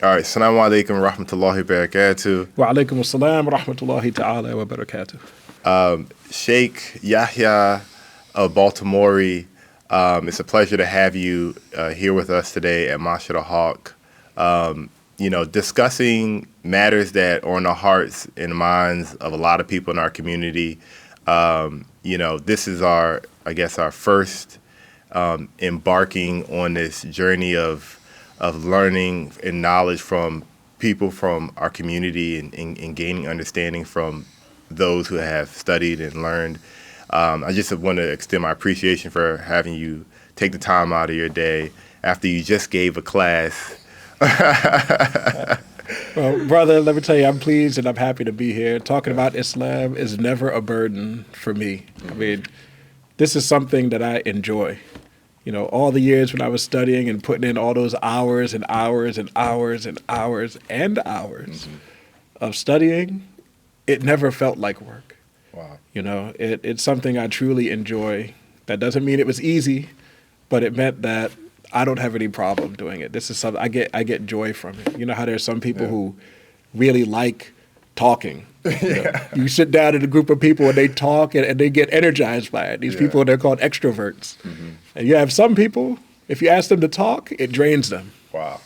All right. Assalamu alaikum wa rahmatullahi wa barakatuh. Wa alaikum assalam wa rahmatullahi ta'ala wa barakatuh. Shaykh Yahya Al-Baltimoori, it's a pleasure to have you here with us today at Masjid al-Haq. Discussing matters that are on the hearts and minds of a lot of people in our community. This is our first embarking on this journey of learning and knowledge from people from our community and gaining understanding from those who have studied and learned. I just want to extend my appreciation for having you take the time out of your day after you just gave a class. Well, brother, let me tell you, I'm pleased and I'm happy to be here. Talking about Islam is never a burden for me. I mean, this is something that I enjoy. All the years when I was studying and putting in all those hours and hours and hours and hours and hours of studying, it never felt like work. Wow. It's something I truly enjoy. That doesn't mean it was easy, but it meant that I don't have any problem doing it. This is something I get joy from it. You know how there's some people who really like talking. You sit down in a group of people and they talk and they get energized by it. These people, they're called extroverts. And you have some people, if you ask them to talk, it drains them. Wow.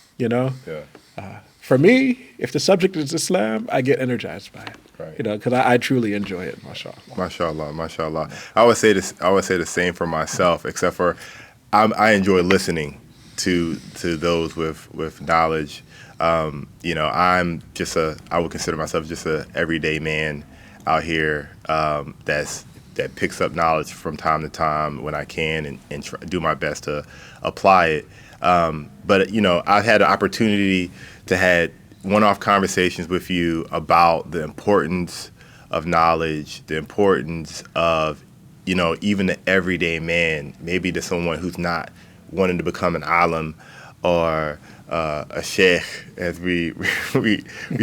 For me, if the subject is Islam, I get energized by it. Right. Because I truly enjoy it, mashallah. Mashallah, mashallah. I would say the same for myself, except for I enjoy listening to those with knowledge. I'm just I would consider myself just a everyday man out here that picks up knowledge from time to time when I can and do my best to apply it. But I've had the opportunity to have one-off conversations with you about the importance of knowledge, the importance of even the everyday man, maybe to someone who's not wanting to become an alim or a sheikh, as we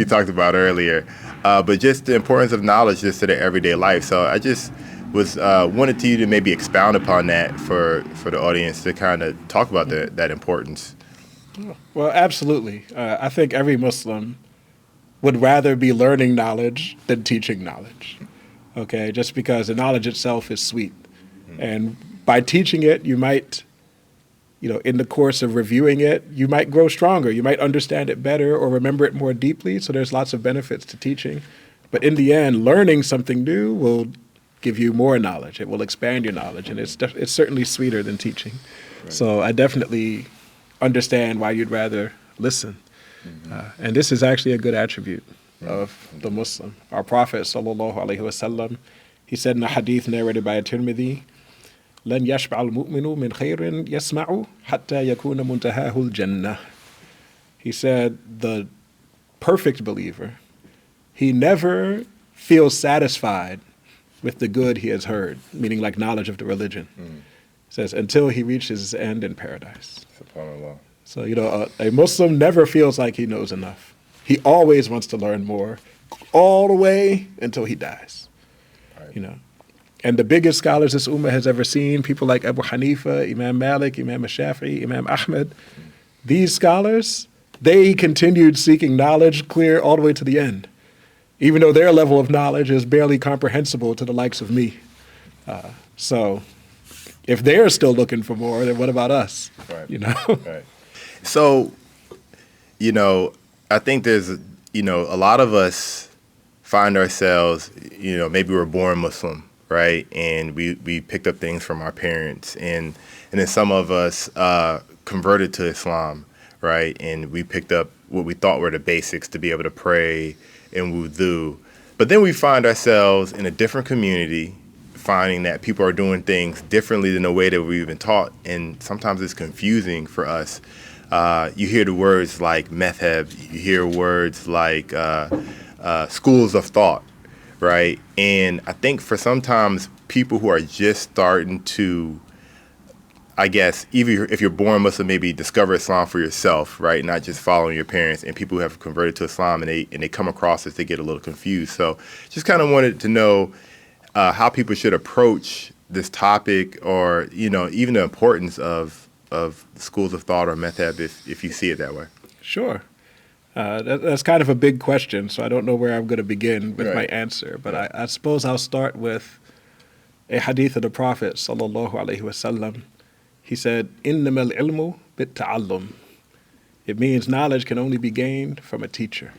talked about earlier, but just the importance of knowledge just to their everyday life. So I just was wanted you to maybe expound upon that for the audience to kind of talk about that importance. Well, absolutely. I think every Muslim would rather be learning knowledge than teaching knowledge. Okay, just because the knowledge itself is sweet. And by teaching it, you might, in the course of reviewing it, you might grow stronger. You might understand it better or remember it more deeply. So there's lots of benefits to teaching. But in the end, learning something new will give you more knowledge. It will expand your knowledge. And it's certainly sweeter than teaching. Right. So I definitely understand why you'd rather listen. And this is actually a good attribute of the Muslim. Our Prophet, sallallahu alaihi wasallam, he said in a hadith narrated by At-Tirmidhi, لن يشبع المؤمن من خير يسمع حتى يكون منتهاه الجنة. He said, the perfect believer, he never feels satisfied with the good he has heard, meaning like knowledge of the religion. He says, until he reaches his end in paradise. SubhanAllah. So, a Muslim never feels like he knows enough. He always wants to learn more, all the way until he dies. Right. And the biggest scholars this ummah has ever seen, people like Abu Hanifa, Imam Malik, Imam Shafi'i, Imam Ahmed, these scholars, they continued seeking knowledge clear all the way to the end, even though their level of knowledge is barely comprehensible to the likes of me. So if they're still looking for more, then what about us? Right. Right. So, I think there's, a lot of us find ourselves, maybe we're born Muslim, right? And we picked up things from our parents. And then some of us converted to Islam, right? And we picked up what we thought were the basics to be able to pray and wudu. But then we find ourselves in a different community, finding that people are doing things differently than the way that we've been taught. And sometimes it's confusing for us. You hear the words like madhabs, you hear words like schools of thought, right? And I think for sometimes people who are just starting to, I guess, even if you're born Muslim, maybe discover Islam for yourself, right? Not just following your parents, and people who have converted to Islam and they come across as they get a little confused. So just kind of wanted to know how people should approach this topic, or, even the importance of schools of thought or madhab if you see it that way. Sure. That's kind of a big question, so I don't know where I'm going to begin with my Right. answer. But I suppose I'll start with a hadith of the Prophet sallallahu alaihi wasallam. He said, "Innama al-ilmu bit-ta'allum." It means knowledge can only be gained from a teacher.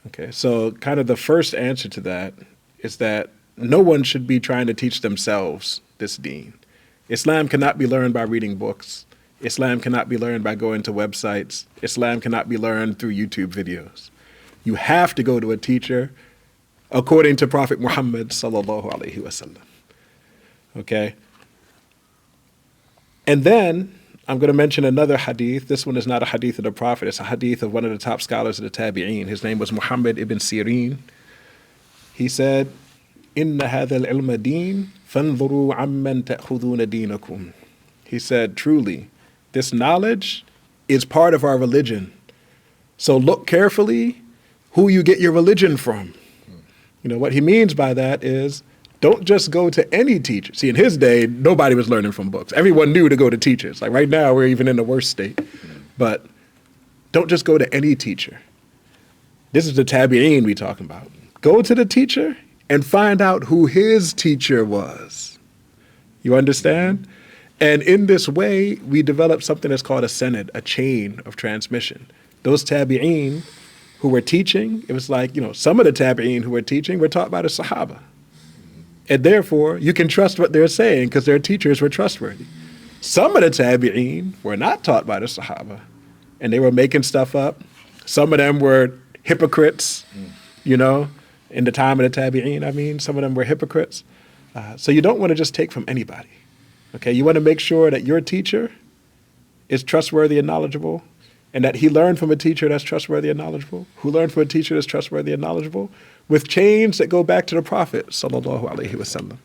Okay, so kind of the first answer to that is that no one should be trying to teach themselves this deen. Islam cannot be learned by reading books. Islam cannot be learned by going to websites. Islam cannot be learned through YouTube videos. You have to go to a teacher according to Prophet Muhammad sallallahu alaihi wasallam. Okay? And then I'm going to mention another hadith. This one is not a hadith of the Prophet. It's a hadith of one of the top scholars of the Tabi'een. His name was Muhammad ibn Sirin. He said, "Inna hadha al-ilma deen, fanzuru amman ta'khuduna deenakum." He said, truly, this knowledge is part of our religion. So look carefully who you get your religion from. You know, what he means by that is don't just go to any teacher. See, in his day, nobody was learning from books. Everyone knew to go to teachers. Like right now, we're even in the worst state. But don't just go to any teacher. This is the tabi'een we talking about. Go to the teacher and find out who his teacher was. You understand? And in this way, we develop something that's called a sanad, a chain of transmission. Those tabi'een who were teaching, it was like, you know, some of the tabi'een who were teaching were taught by the Sahaba. And therefore, you can trust what they're saying because their teachers were trustworthy. Some of the tabi'een were not taught by the Sahaba, and they were making stuff up. Some of them were hypocrites, you know, in the time of the tabi'een, I mean, some of them were hypocrites. So you don't want to just take from anybody. Okay, you want to make sure that your teacher is trustworthy and knowledgeable, and that he learned from a teacher that's trustworthy and knowledgeable, who learned from a teacher that's trustworthy and knowledgeable, with chains that go back to the Prophet sallallahu alaihi wasallam.